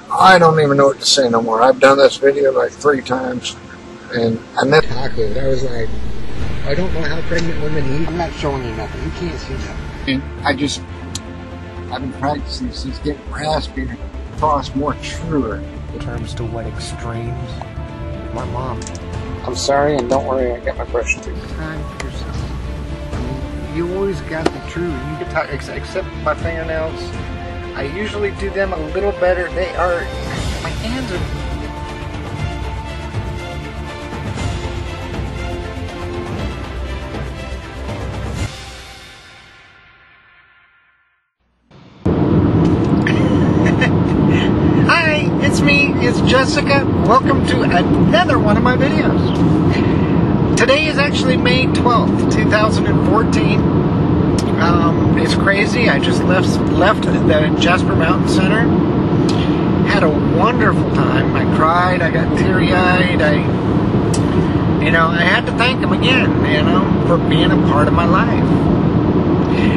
I don't even know what to say no more. I've done this video like 3 times, and I meant chocolate. I was like, I don't know how pregnant women eat. I'm not showing you nothing. You can't see that. And I've been practicing since getting raspy and across more truer. In terms to what extremes? My mom. I'm sorry, and don't worry, I got my brush too. Time for yourself. I mean, you always got the truth. You can talk, except my fingernails. I usually do them a little better. They are, my hands are. Hi, it's me, it's Jessica. Welcome to another one of my videos. Today is actually May 12th, 2014. It's crazy. I just left the Jasper Mountain Center. Had a wonderful time. I cried. I got teary-eyed. I had to thank him again, for being a part of my life.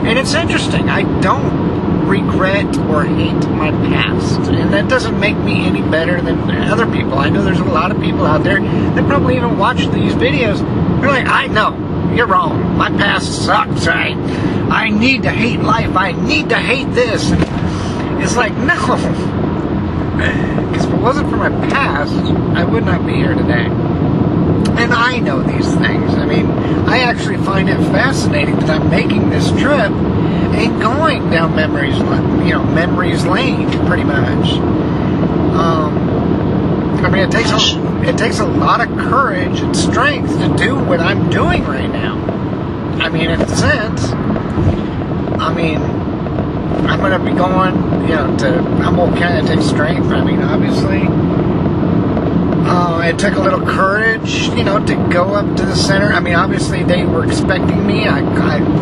And it's interesting. I don't regret or hate my past, and that doesn't make me any better than other people. I know there's a lot of people out there that probably even watch these videos. They're like, I know. You're wrong. My past sucks. I need to hate life. I need to hate this. And it's like, no. Because if it wasn't for my past, I would not be here today. And I know these things. I mean, I actually find it fascinating that I'm making this trip and going down memories lane, pretty much. I mean, it takes a lot of courage and strength to do what I'm doing right now. I mean, in a sense, I'm going to be going, to Humboldt County. It takes strength. I mean, obviously, it took a little courage, to go up to the center. I mean, obviously, they were expecting me. I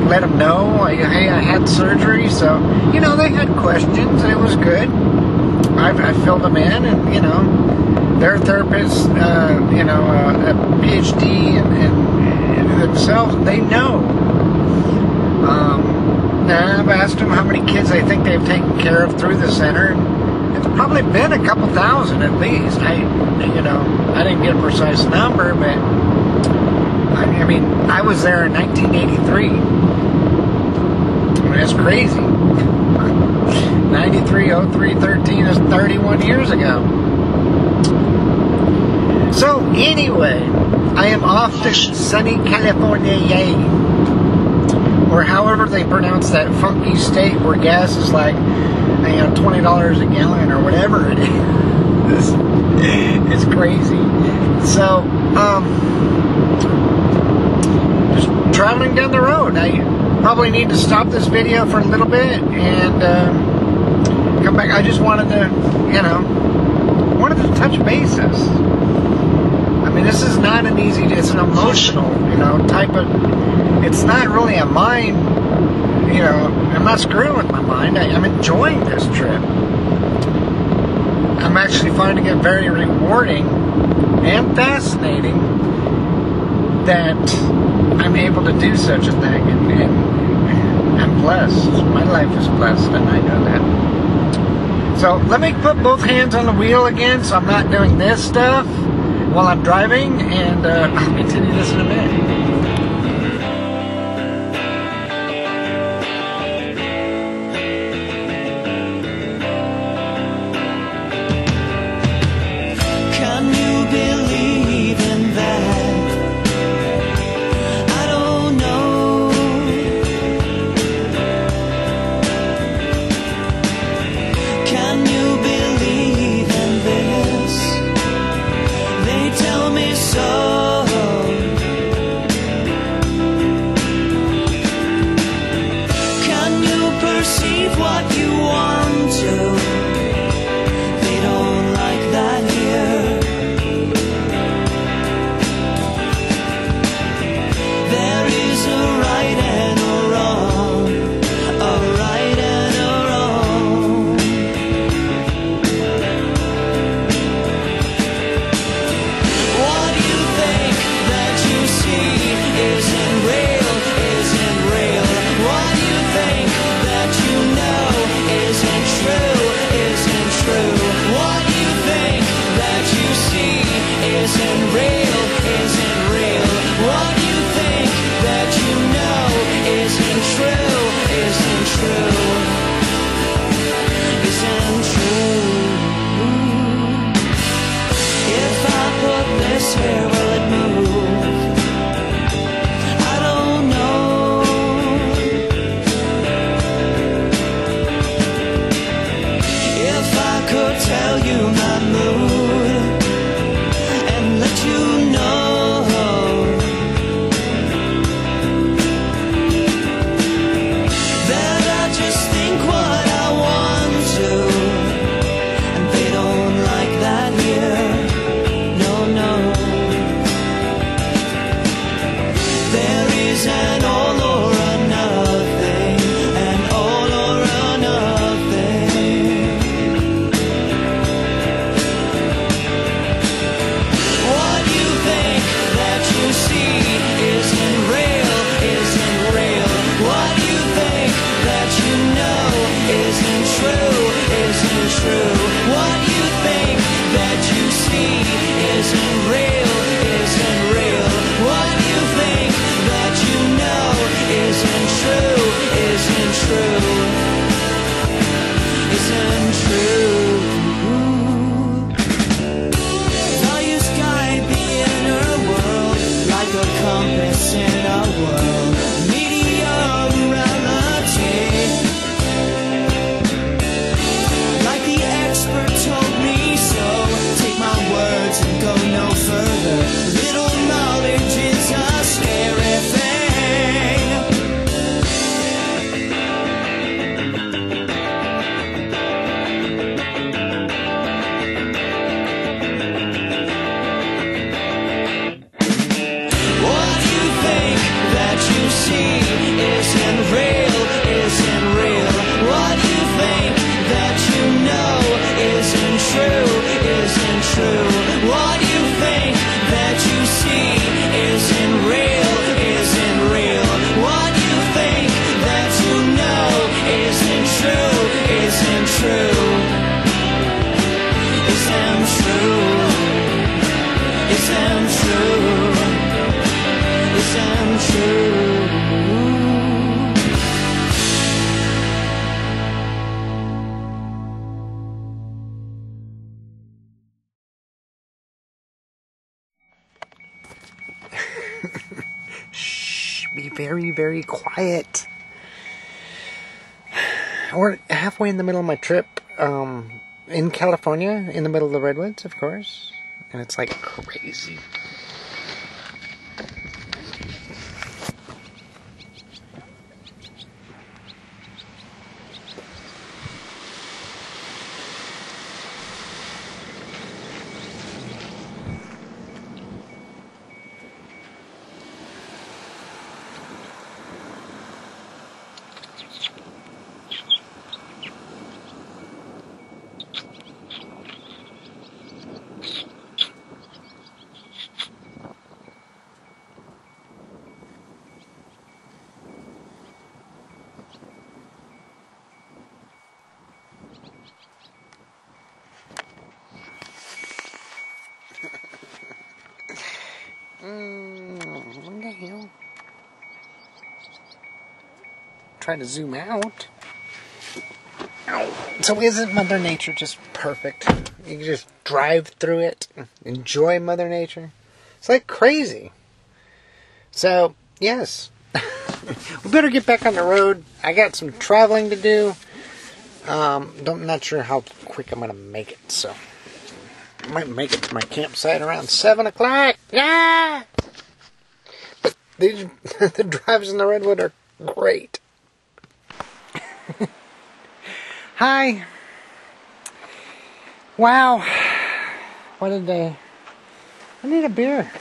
let them know, hey, I had surgery, so, they had questions, and it was good. I filled them in, and, their therapists, a PhD in themselves, they know. And I've asked them how many kids they think they've taken care of through the center. It's probably been a couple thousand at least. I didn't get a precise number, but I mean, I was there in 1983. I mean, that's crazy. 93, 03, 13 is 31 years ago. So anyway, I am off to sunny California, yay. Or however they pronounce that funky state where gas is like, $20 a gallon or whatever it is. It's crazy. So, just traveling down the road. I probably need to stop this video for a little bit and come back. I just wanted to, touch bases. I mean, this is not an easy, it's an emotional, type of, it's not really a mind, I'm not screwing with my mind. I'm enjoying this trip. I'm actually finding it very rewarding and fascinating that I'm able to do such a thing, and I'm blessed. My life is blessed, and I know that. So let me put both hands on the wheel again, so I'm not doing this stuff while I'm driving, and I'll continue this in a minute. very, very quiet. We're halfway in the middle of my trip, in California, in the middle of the Redwoods, of course. And it's like crazy. What the hell? Trying to zoom out. So isn't Mother Nature just perfect? You can just drive through it, enjoy Mother Nature. It's like crazy. So, yes. We better get back on the road. I got some traveling to do. I'm not sure how quick I'm going to make it, so I might make it to my campsite around 7 o'clock. Yeah! But the drives in the Redwood are great. Hi. Wow. What a day. I need a beer.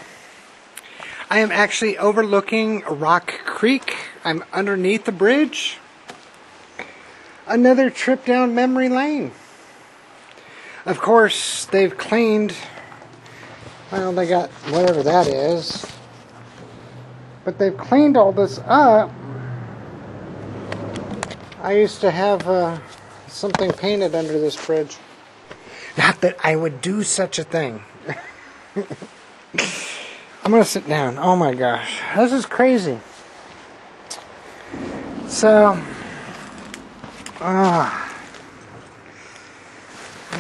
I am actually overlooking Rock Creek. I'm underneath the bridge. Another trip down memory lane. Of course, they've cleaned, well, they got whatever that is. But they've cleaned all this up. I used to have something painted under this bridge. Not that I would do such a thing. I'm going to sit down. Oh my gosh. This is crazy. So, I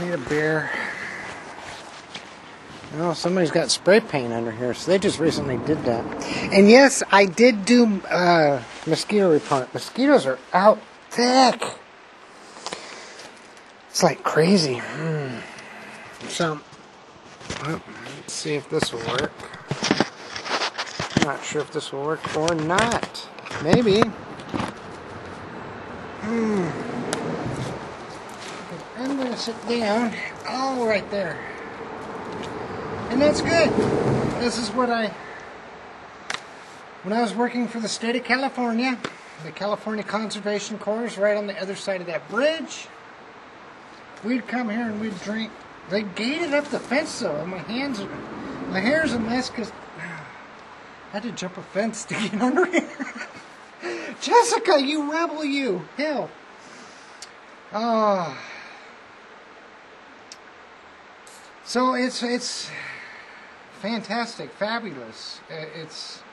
need a beer. Oh, somebody's got spray paint under here, so they just recently did that. And yes, I did do mosquito repellent. Mosquitoes are out thick. It's like crazy. So, well, let's see if this will work. I'm not sure if this will work or not. Maybe. I'm going to sit down. Oh, right there. And that's good. This is what when I was working for the state of California, the California Conservation Corps, right on the other side of that bridge, we'd come here and we'd drink. They gated up the fence though, and my hair's a mess because I had to jump a fence to get under here. Jessica, you rebel, you. Hell. So it's fantastic, fabulous. It's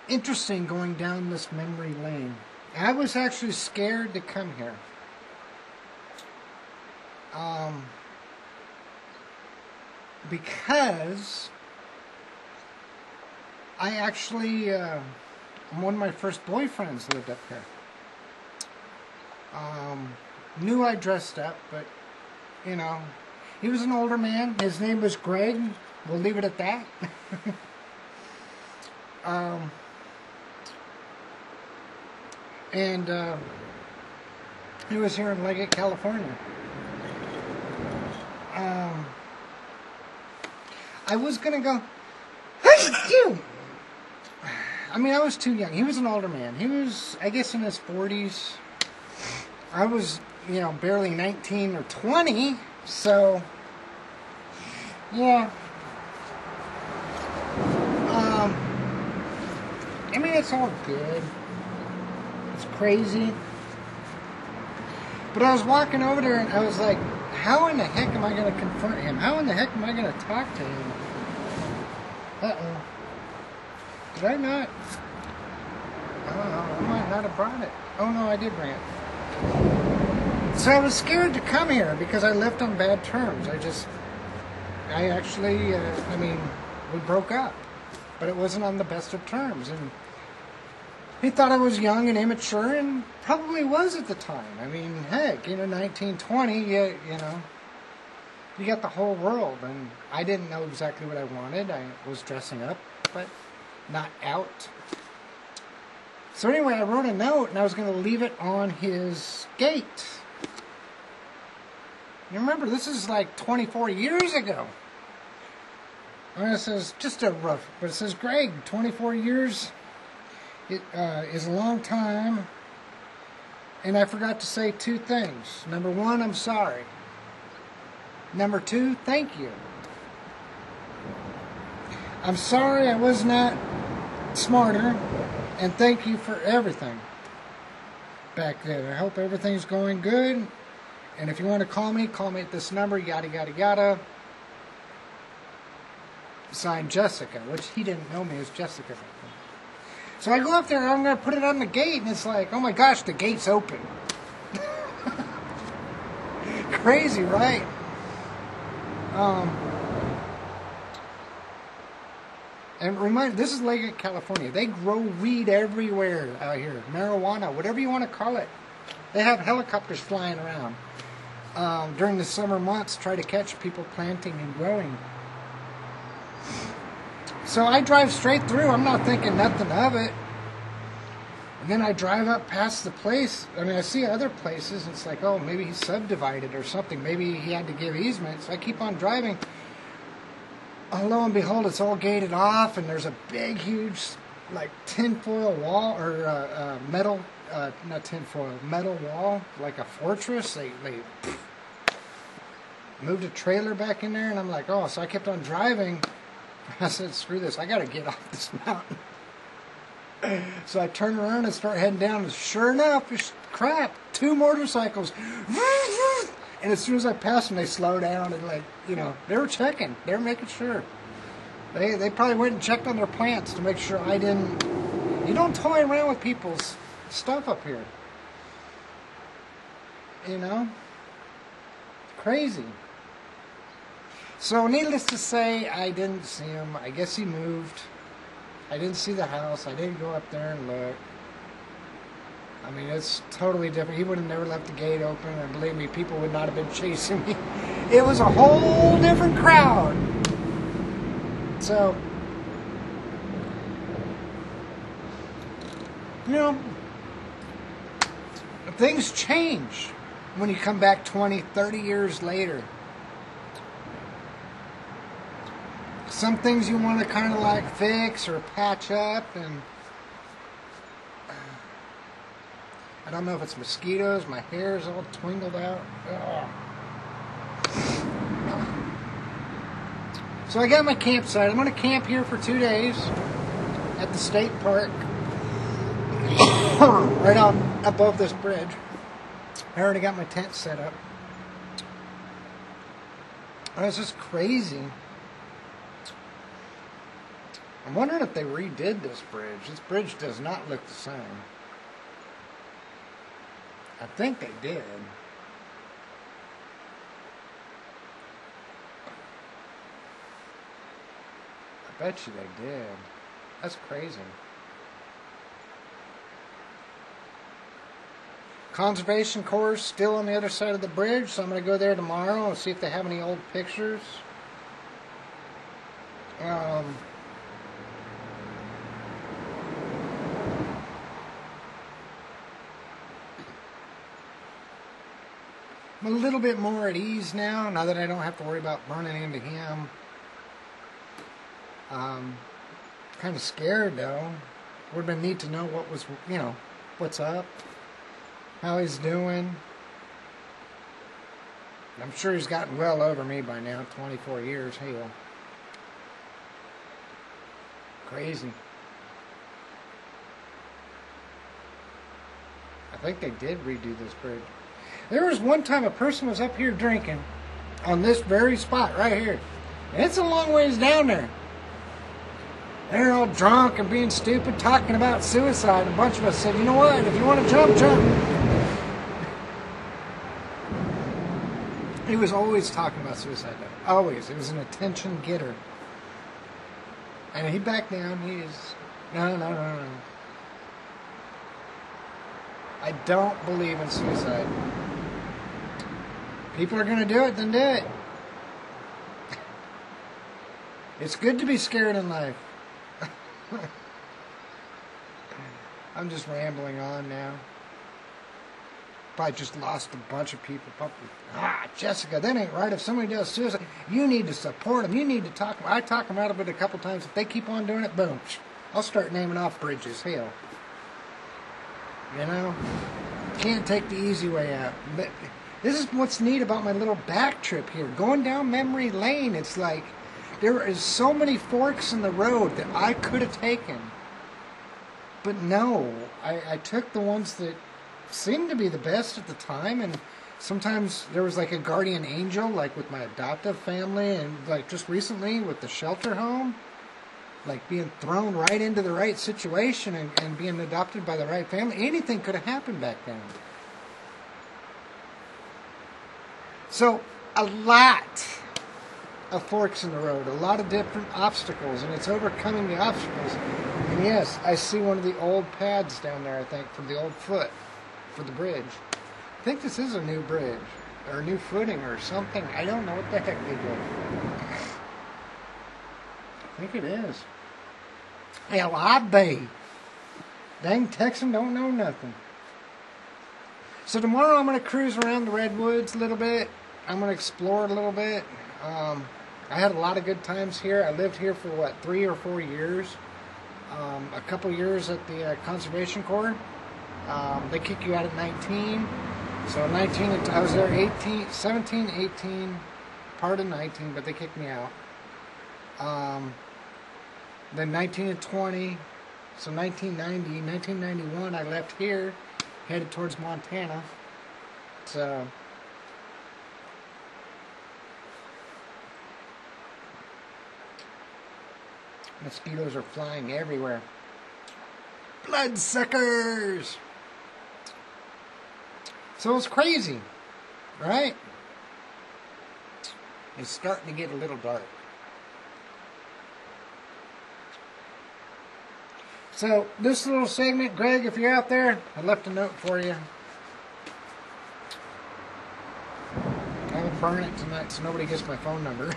interesting going down this memory lane. I was actually scared to come here. Because I actually, one of my first boyfriends lived up here. Knew I dressed up, but, you know, he was an older man. His name was Greg. We'll leave it at that. He was here in Leggett, California. I was going to go, I mean, I was too young. He was an older man. He was, I guess, in his 40s. I was, you know, barely 19 or 20. So, yeah. I mean, it's all good. It's crazy. But I was walking over there and I was like, how in the heck am I going to confront him? How in the heck am I going to talk to him? Uh-oh. Did I not? I don't know. I might not have brought it. Oh, no, I did bring it. So I was scared to come here because I left on bad terms. I actually, I mean, we broke up. but it wasn't on the best of terms. And he thought I was young and immature, and probably was at the time. I mean, heck, 1920, you know, you got the whole world, and I didn't know exactly what I wanted. I was dressing up, but not out. So anyway, I wrote a note, and I was going to leave it on his gate. You remember, this is like 24 years ago. And it says, just a rough, but it says, Greg, 24 years is a long time, and I forgot to say 2 things. Number 1, I'm sorry. Number 2, thank you. I'm sorry I was not smarter, and thank you for everything back then. I hope everything's going good, and if you want to call me at this number, yada, yada, yada. Signed, Jessica, which he didn't know me as Jessica. So I go up there, and I'm going to put it on the gate, and it's like, oh my gosh, the gate's open. Crazy, right? And remind, this is Lake California. They grow weed everywhere out here. Marijuana, whatever you want to call it. They have helicopters flying around during the summer months, try to catch people planting and growing. So I drive straight through. I'm not thinking nothing of it. And then I drive up past the place. I mean, I see other places. And it's like, oh, maybe he subdivided or something. Maybe he had to give easements. So I keep on driving. Oh, lo and behold, it's all gated off. And there's a big, huge, like, tinfoil wall or metal, not tinfoil, metal wall, like a fortress. They moved a trailer back in there. And I'm like, oh, so I kept on driving. I said, screw this, I gotta get off this mountain. So I turn around and start heading down, and sure enough, crap, 2 motorcycles. And as soon as I pass them, they slow down, and like, you know, they were checking, they were making sure. They probably went and checked on their plants to make sure I didn't. You don't toy around with people's stuff up here. You know? Crazy. So, needless to say, I didn't see him. I guess he moved. I didn't see the house. I didn't go up there and look. I mean, it's totally different. He would have never left the gate open, and believe me, people would not have been chasing me. It was a whole different crowd. So, you know, things change when you come back 20, 30 years later. Some things you want to kind of like fix or patch up, and I don't know if it's mosquitoes, my hair's all twinkled out. Ugh. So I got my campsite. I'm going to camp here for 2 days at the state park right on above this bridge. I already got my tent set up. And it's just crazy. I'm wondering if they redid this bridge. This bridge does not look the same. I think they did. I bet you they did. That's crazy. Conservation Corps is still on the other side of the bridge, so I'm going to go there tomorrow and see if they have any old pictures. I'm a little bit more at ease now that I don't have to worry about running into him. Kind of scared though. Would have been neat to know what was, you know, what's up, how he's doing. I'm sure he's gotten well over me by now, 24 years, hell. Crazy. I think they did redo this bridge. There was one time a person was up here drinking on this very spot right here. And it's a long ways down there. They're all drunk and being stupid, talking about suicide. A bunch of us said, you know what, if you want to jump, jump. He was always talking about suicide, though. Always. It was an attention getter. And he backed down. No. I don't believe in suicide. People are going to do it, then do it. It's good to be scared in life. I'm just rambling on now. Probably just lost a bunch of people. Jessica, that ain't right. If somebody does suicide, you need to support them. You need to talk. I talk them out of it a couple times. If they keep on doing it, boom. I'll start naming off bridges. Hell. You know? Can't take the easy way out. But this is what's neat about my little back trip here. Going down memory lane, it's like there is so many forks in the road that I could have taken. But no, I took the ones that seemed to be the best at the time, and sometimes there was like a guardian angel, like with my adoptive family, and like just recently with the shelter home, like being thrown right into the right situation and being adopted by the right family. Anything could have happened back then. So a lot of forks in the road, a lot of different obstacles, and it's overcoming the obstacles. And yes, I see one of the old pads down there, I think, from the old foot for the bridge. I think this is a new bridge, or a new footing or something. I don't know what the heck they do. I think it is. Hell, I be. Dang Texan don't know nothing. So tomorrow I'm going to cruise around the Redwoods a little bit. I'm going to explore a little bit. I had a lot of good times here. I lived here for, 3 or 4 years. A couple years at the Conservation Corps. They kick you out at 19. So 19, I was there 17, 18, part of 19, but they kicked me out. Then 19 and 20. So 1990, 1991, I left here, headed towards Montana. So mosquitoes are flying everywhere. Bloodsuckers! So it's crazy, right? It's starting to get a little dark. So this little segment, Greg, if you're out there, I left a note for you. I will burn it tonight so nobody gets my phone number.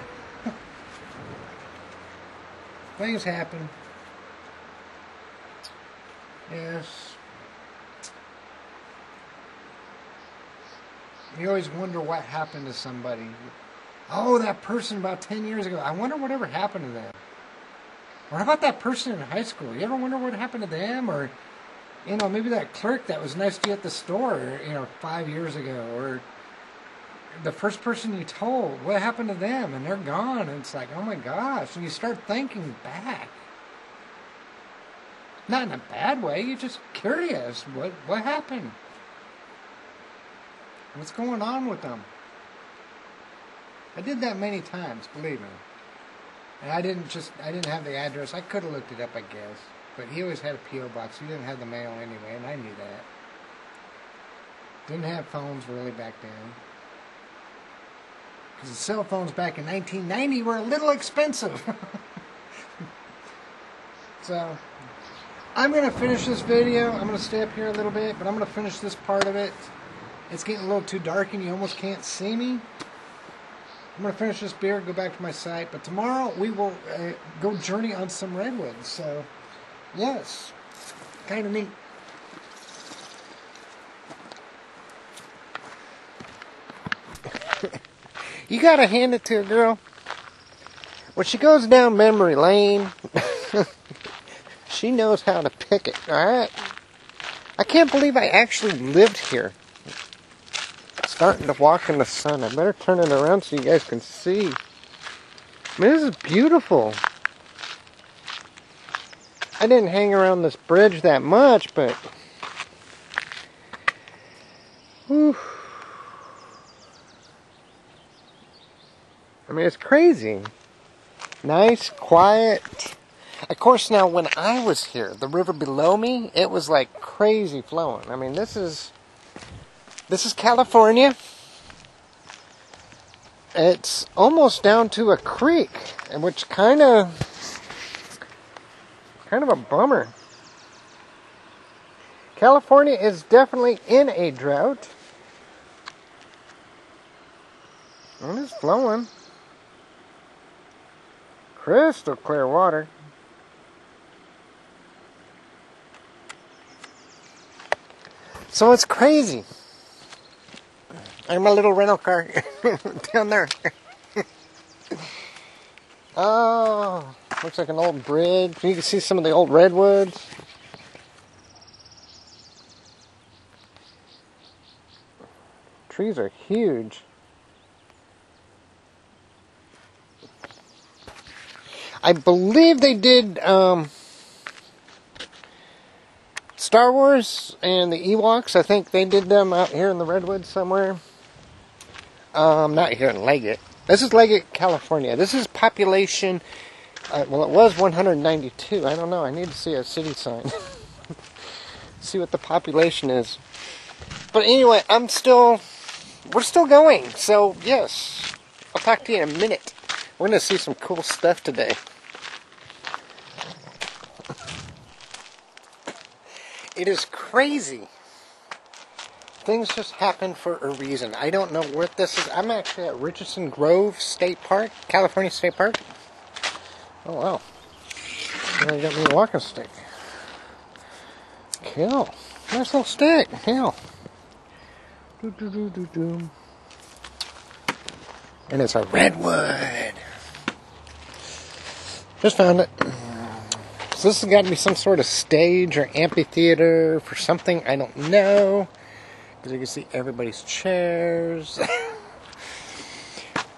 Things happen. Yes. You always wonder what happened to somebody. Oh, that person about 10 years ago. I wonder whatever happened to them. Or how about that person in high school? You ever wonder what happened to them? Or, maybe that clerk that was nice to you at the store, 5 years ago. Or the first person you told, what happened to them? And they're gone. And it's like, oh my gosh. And you start thinking back. Not in a bad way. You're just curious. What happened? What's going on with them? I did that many times, believe me. And I didn't have the address. I could have looked it up, I guess. But he always had a P.O. box. He didn't have the mail anyway, and I knew that. Didn't have phones really back then. Because the cell phones back in 1990 were a little expensive. So, I'm going to finish this video. I'm going to stay up here a little bit, but I'm going to finish this part of it. It's getting a little too dark and you almost can't see me. I'm going to finish this beer, go back to my site. But tomorrow we will go journey on some redwoods. So, yes, kind of neat. You got to hand it to a girl. When she goes down memory lane, she knows how to pick it, alright? I can't believe I actually lived here. Starting to walk in the sun. I better turn it around so you guys can see. I mean, this is beautiful. I didn't hang around this bridge that much, but whew. I mean, it's crazy. Nice, quiet. Of course, now when I was here, the river below me, it was like crazy flowing. I mean, this is California. It's almost down to a creek, which kind of kind of a bummer. California is definitely in a drought. And it's flowing. Crystal clear water. So it's crazy. And my little rental car down there. Oh, looks like an old bridge. You can see some of the old redwoods. Trees are huge. I believe they did Star Wars and the Ewoks. I think they did them out here in the Redwoods somewhere. Not here in Leggett. This is Leggett, California. This is population, well, it was 192. I don't know. I need to see a city sign. See what the population is. But anyway, we're still going. So, yes, I'll talk to you in a minute. We're going to see some cool stuff today. It is crazy. Things just happen for a reason. I don't know what this is. I'm actually at Richardson Grove State Park, California State Park. Oh, wow. I got me a walking stick. Cool. Nice little stick. Cool. And it's a redwood. Just found it. So this has got to be some sort of stage or amphitheater for something. I don't know. Because you can see everybody's chairs.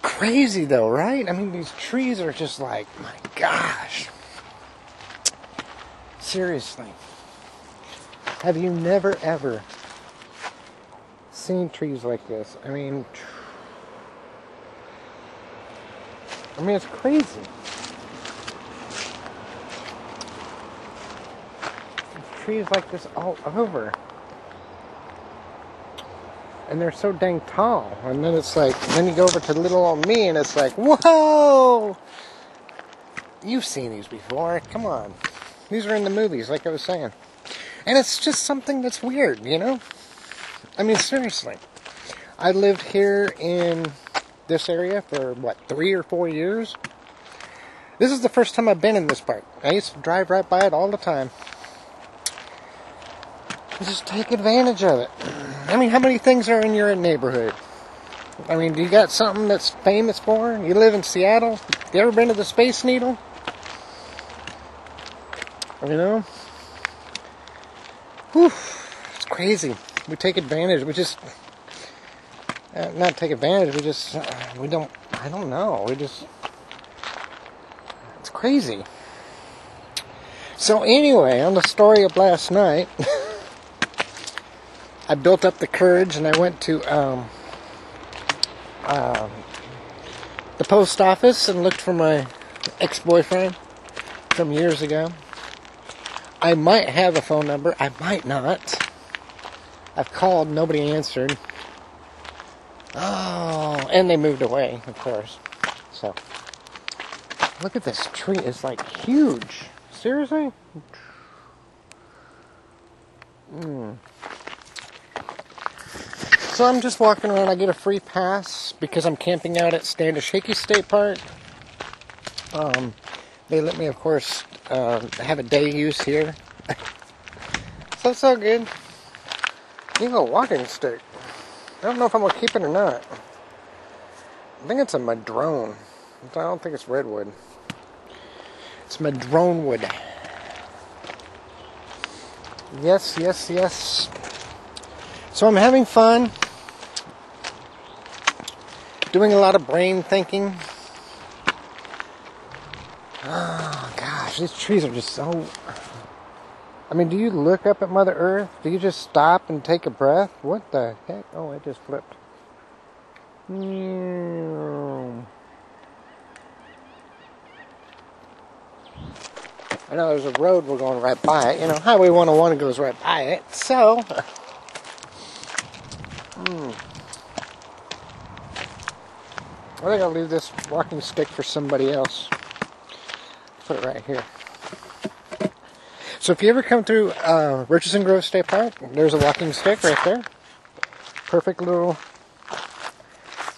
Crazy though, right? I mean, these trees are just like, my gosh. Seriously. Have you never ever seen trees like this? I mean, it's crazy. There's trees like this all over. And they're so dang tall. And then it's like, then you go over to little old me and it's like, whoa! You've seen these before. Come on. These are in the movies, like I was saying. And it's just something that's weird, you know? I mean, seriously. I lived here in this area for, 3 or 4 years? This is the first time I've been in this park. I used to drive right by it all the time. Just take advantage of it. I mean, how many things are in your neighborhood? I mean, do you got something that's famous for? You live in Seattle? You ever been to the Space Needle? You know? Whew, it's crazy. We take advantage. We just... not take advantage, we just... I don't know. It's crazy. So anyway, on the story of last night... I built up the courage and I went to the post office and looked for my ex-boyfriend from years ago. I might have a phone number. I might not. I've called. Nobody answered. Oh, and they moved away, of course. So, look at this tree. It's like huge. Seriously? So I'm just walking around. I get a free pass because I'm camping out at Shaky State Park. They let me, of course, have a day use here. So it's all good. You got a walking stick. I don't know if I'm going to keep it or not. I think it's a madrone. I don't think it's redwood. It's madrone wood. Yes, yes, yes. So I'm having fun. Doing a lot of brain thinking. Oh, gosh. These trees are just so... I mean, do you look up at Mother Earth? Do you just stop and take a breath? What the heck? Oh, it just flipped. I know there's a road we're going right by it. You know, Highway 101 goes right by it. So... I think I'll leave this walking stick for somebody else. Put it right here. So if you ever come through Richardson Grove State Park, there's a walking stick right there. Perfect little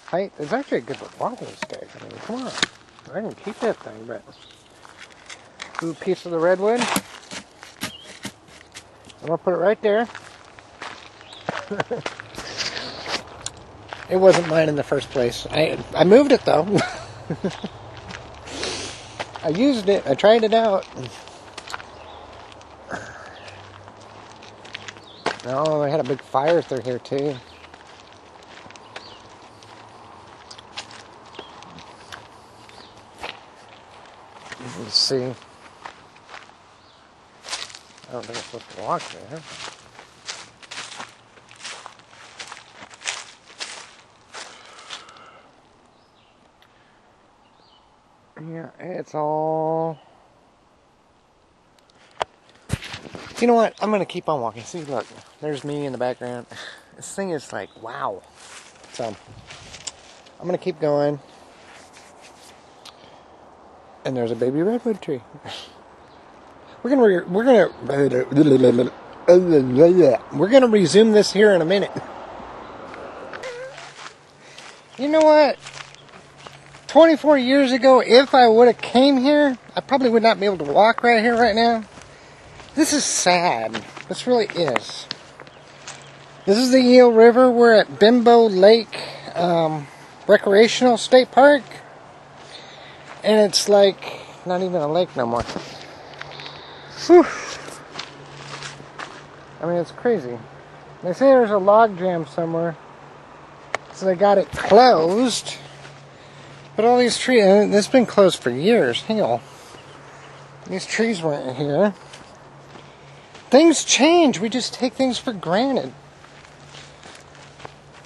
height. It's actually a good walking stick. I mean, come on. I can keep that thing, but... Ooh, piece of the redwood. I'm going to put it right there. It wasn't mine in the first place. I moved it though. I used it. I tried it out. Oh, I had a big fire through here too. Let's see. I don't think I'm supposed to walk there. Yeah, it's all... You know what? I'm going to keep on walking. See, look. There's me in the background. This thing is like, wow. So, I'm going to keep going. And there's a baby redwood tree. We're gonna resume this here in a minute. You know what? 24 years ago, if I would have came here, I probably would not be able to walk right here right now. This is sad. This really is. This is the Eel River. We're at Bimbo Lake Recreational State Park. And it's like not even a lake no more. Whew. I mean, it's crazy. They say there's a log jam somewhere. So they got it closed. But all these trees, and it's been closed for years. Hell, these trees weren't here. Things change. We just take things for granted.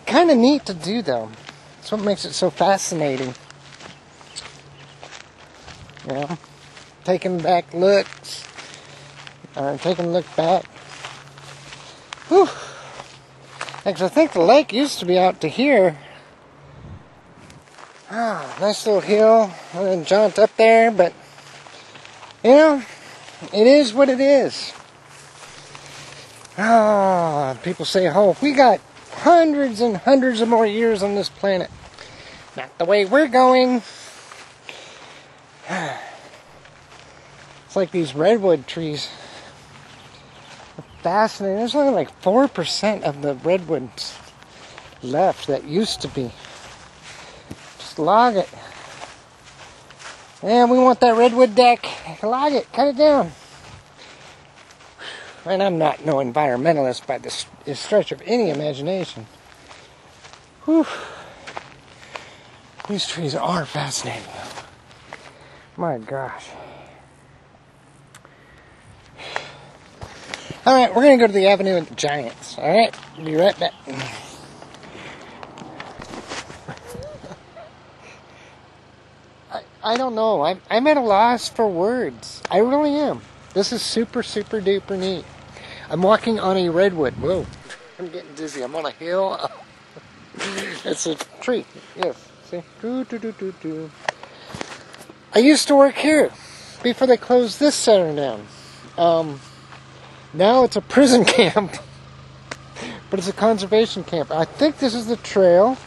Kind of neat to do, though. That's what makes it so fascinating. You know, taking back looks, taking a look back. Whew. Actually, I think the lake used to be out to here. Ah, nice little hill. I didn't jaunt up there, but, you know, it is what it is. Ah, people say, oh, we got hundreds and hundreds of more years on this planet. Not the way we're going. It's like these redwood trees. Fascinating. There's only like 4% of the redwoods left that used to be. Just log it. And we want that redwood deck. Log it. Cut it down. And I'm not no environmentalist by this stretch of any imagination. Whew. These trees are fascinating. My gosh. Alright, we're going to go to the Avenue of the Giants. Alright, be right back. I don't know. I'm at a loss for words. I really am. This is super, super duper neat. I'm walking on a redwood. Whoa. I'm getting dizzy. I'm on a hill. It's a tree. Yes. See? I used to work here before they closed this center down. Now it's a prison camp. But it's a conservation camp. I think this is the trail.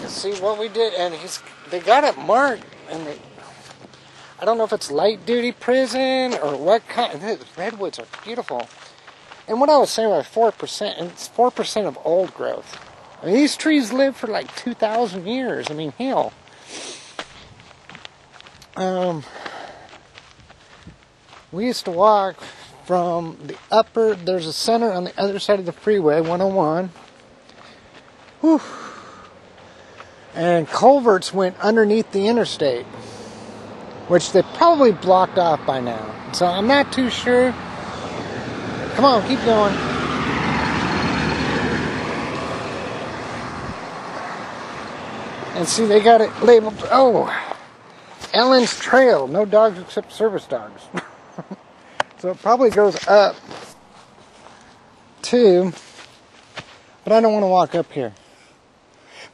Let's see what we did. And they got it marked. And I don't know if it's light duty prison or what kind. The redwoods are beautiful. And what I was saying about 4%, and it's 4% of old growth. I mean, these trees live for like 2,000 years. I mean, hell. We used to walk from the upper, there's a center on the other side of the freeway, 101. Whew. And culverts went underneath the interstate, which they probably blocked off by now. So I'm not too sure. Come on, keep going. And see, they got it labeled, oh, Ellen's Trail, no dogs except service dogs. So it probably goes up too, but I don't want to walk up here.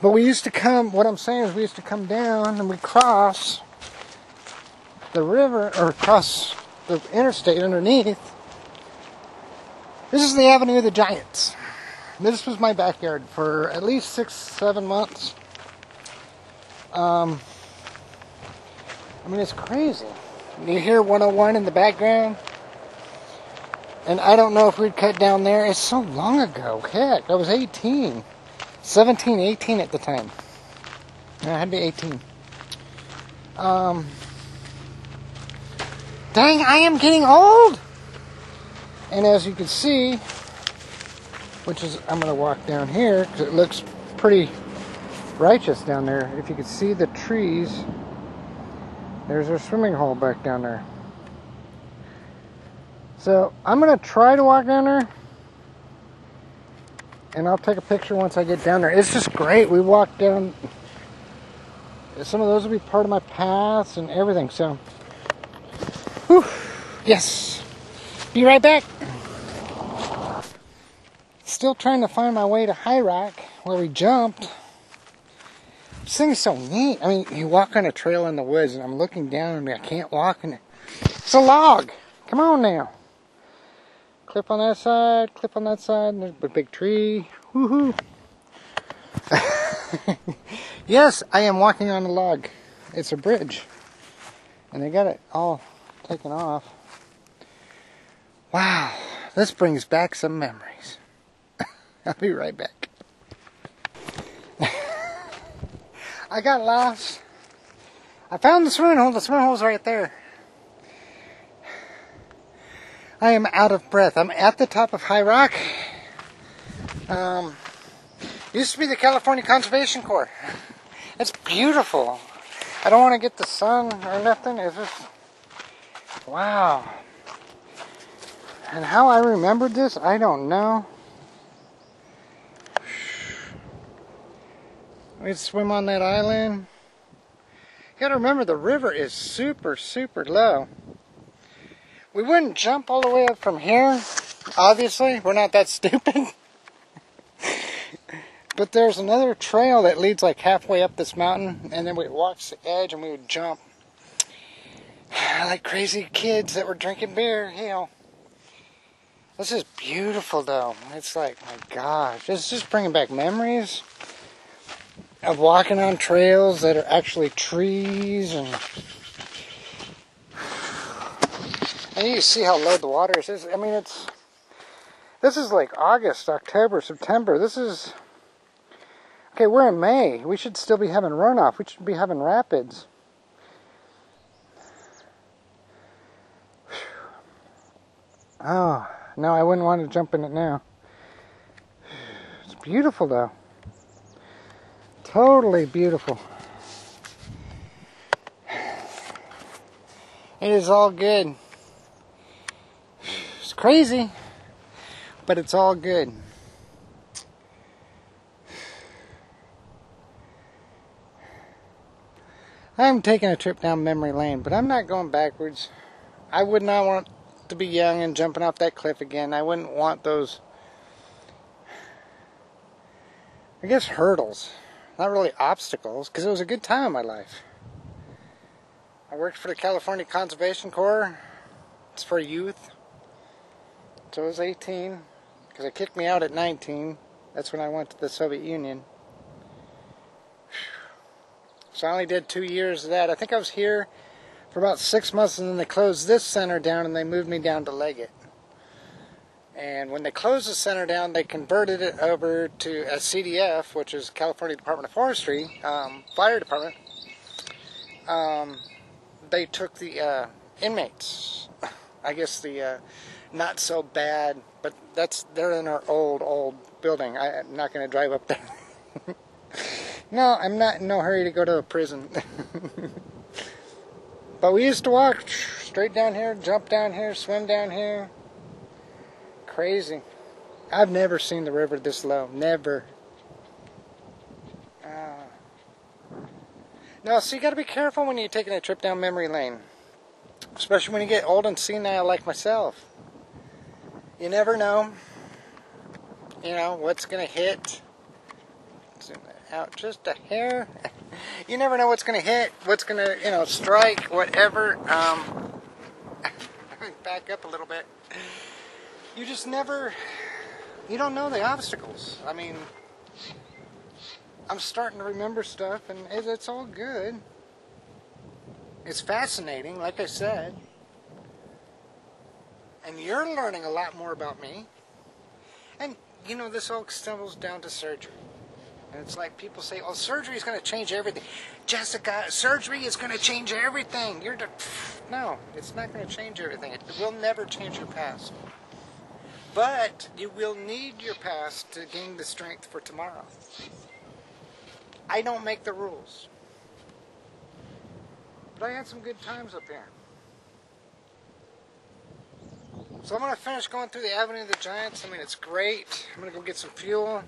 But we used to come, what I'm saying is we used to come down and we cross the river, or cross the interstate underneath. This is the Avenue of the Giants. This was my backyard for at least 6-7 months. I mean, it's crazy. You hear 101 in the background. And I don't know if we'd cut down there. It's so long ago. Heck, I was 18. 17, 18 at the time. Yeah, I had to be 18. Dang, I am getting old! And as you can see, which is, I'm going to walk down here, because it looks pretty righteous down there. If you can see the trees, there's our swimming hole back down there. So, I'm going to try to walk down there, and I'll take a picture once I get down there. It's just great. We walked down, some of those will be part of my paths and everything, so, whew, yes, be right back. Still trying to find my way to High Rock, where we jumped. This thing is so neat. I mean, you walk on a trail in the woods, and I'm looking down, and I can't walk, and it's a log. Come on now. Clip on that side, clip on that side, and there's a big tree. Woohoo! Yes, I am walking on a log. It's a bridge. And they got it all taken off. Wow, this brings back some memories. I'll be right back. I got lost. I found the swimming hole. The swimming hole's right there. I am out of breath. I'm at the top of High Rock. Used to be the California Conservation Corps. It's beautiful. I don't want to get the sun or nothing. It's just, wow. And how I remembered this, I don't know. We'd swim on that island. You gotta remember, the river is super, super low. We wouldn't jump all the way up from here, obviously. We're not that stupid. But there's another trail that leads like halfway up this mountain, and then we walk to the edge and we would jump. Like crazy kids that were drinking beer, hell. This is beautiful though. It's like, my gosh, it's just bringing back memories of walking on trails that are actually trees, and you see how low the water is. I mean, this is like August, October, September. This is, okay, we're in May. We should still be having runoff. We should be having rapids. Oh, no, I wouldn't want to jump in it now. It's beautiful though. Totally beautiful. It is all good. It's crazy, but it's all good. I'm taking a trip down memory lane, but I'm not going backwards. I would not want to be young and jumping off that cliff again. I wouldn't want those, I guess, hurdles. Not really obstacles, because it was a good time in my life. I worked for the California Conservation Corps. It's for youth. So I was 18, because they kicked me out at 19. That's when I went to the Soviet Union. So I only did 2 years of that. I think I was here for about 6 months, and then they closed this center down and they moved me down to Leggett. And when they closed the center down, they converted it over to a CDF, which is California Department of Forestry, fire department. They took the inmates. I guess the not so bad, but they're in our old building. I'm not going to drive up there. No, I'm not in no hurry to go to a prison. But we used to walk straight down here, jump down here, swim down here. Crazy. I've never seen the river this low. Never. No, so you got to be careful when you're taking a trip down memory lane. Especially when you get old and senile like myself. You never know. You know, what's going to hit. Zoom that out just a hair. You never know what's going to hit, what's going to, strike, whatever. back up a little bit. You just never, you don't know the obstacles. I mean, I'm starting to remember stuff, and it's all good. It's fascinating, like I said. And you're learning a lot more about me. And, you know, this all stumbles down to surgery. And it's like people say, oh, surgery is going to change everything. Jessica, surgery is going to change everything. No, it's not going to change everything. It will never change your past. But you will need your past to gain the strength for tomorrow. I don't make the rules. But I had some good times up here. So I'm going to finish going through the Avenue of the Giants. I mean, it's great. I'm going to go get some fuel.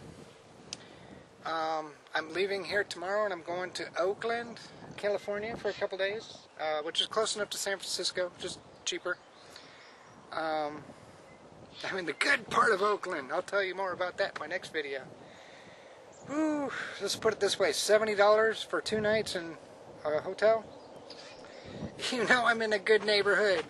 I'm leaving here tomorrow, and I'm going to Oakland, California for a couple days, which is close enough to San Francisco, just cheaper. I mean, the good part of Oakland. I'll tell you more about that in my next video. Whew, let's put it this way, $70 for 2 nights in a hotel. You know I'm in a good neighborhood.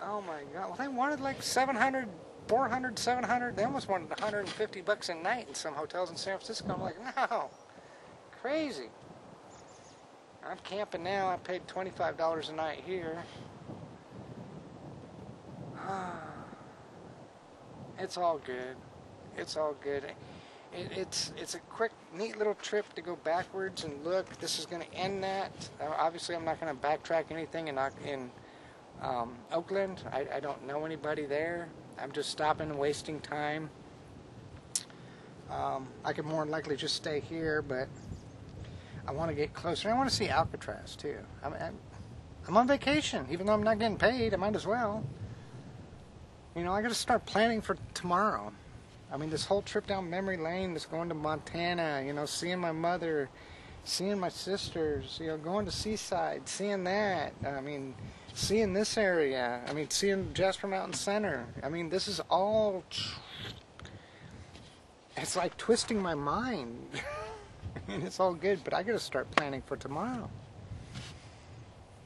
Oh my God, well, they wanted like 700, 400, 700. They almost wanted 150 bucks a night in some hotels in San Francisco. I'm like, no, crazy. I'm camping now. I paid $25 a night here. It's all good. It's all good. It's a quick, neat little trip to go backwards and look. This is going to end that. Obviously, I'm not going to backtrack anything in Oakland. I don't know anybody there. I'm just stopping and wasting time. I could more than likely just stay here, but I want to get closer. I want to see Alcatraz too. I'm on vacation, even though I'm not getting paid. I might as well. You know, I got to start planning for tomorrow. I mean, this whole trip down memory lane, this going to Montana, you know, seeing my mother, seeing my sisters, you know, going to Seaside, seeing that. I mean, seeing this area. I mean, seeing Jasper Mountain Center. I mean, this is all, it's like twisting my mind. I mean, it's all good, but I got to start planning for tomorrow.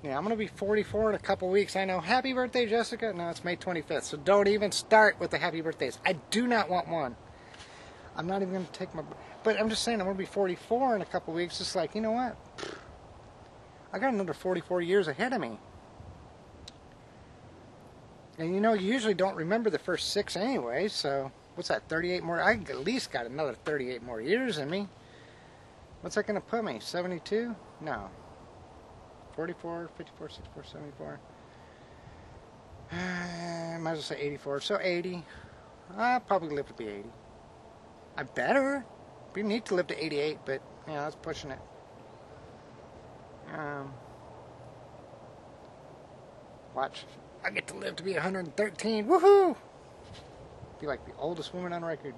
Yeah, I'm going to be 44 in a couple weeks. I know. Happy birthday, Jessica. No, it's May 25th, so don't even start with the happy birthdays. I do not want one. I'm not even going to take my... But I'm just saying, I'm going to be 44 in a couple weeks. It's like, you know what? I got another 44 years ahead of me. And you know, you usually don't remember the first 6 anyway, so... What's that, 38 more? I at least got another 38 more years in me. What's that going to put me? 72? No. 44, 54, 64, 74. Might as well say 84. So 80. I'll probably live to be 80. I better. It'd be neat to live to 88, but, you know, that's pushing it. Watch. I get to live to be 113. Woohoo! Be like the oldest woman on record.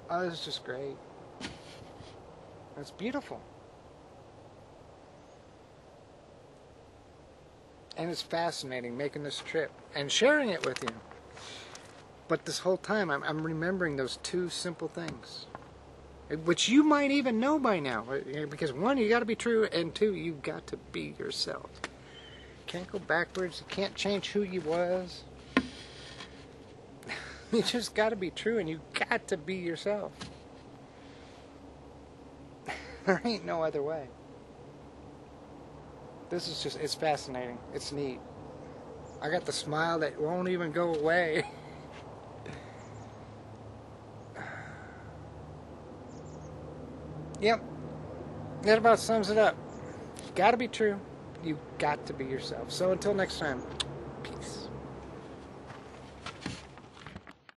Oh, this is just great. It's beautiful. And it's fascinating making this trip and sharing it with you. But this whole time I'm remembering those 2 simple things, which you might even know by now. Because 1, you got to be true, and 2, you got to be yourself. You can't go backwards. You can't change who you was. You just got to be true, and you got to be yourself. There ain't no other way. This is just, it's fascinating. It's neat. I got the smile that won't even go away. Yep. That about sums it up. You gotta be true. You got to be yourself. So until next time, peace.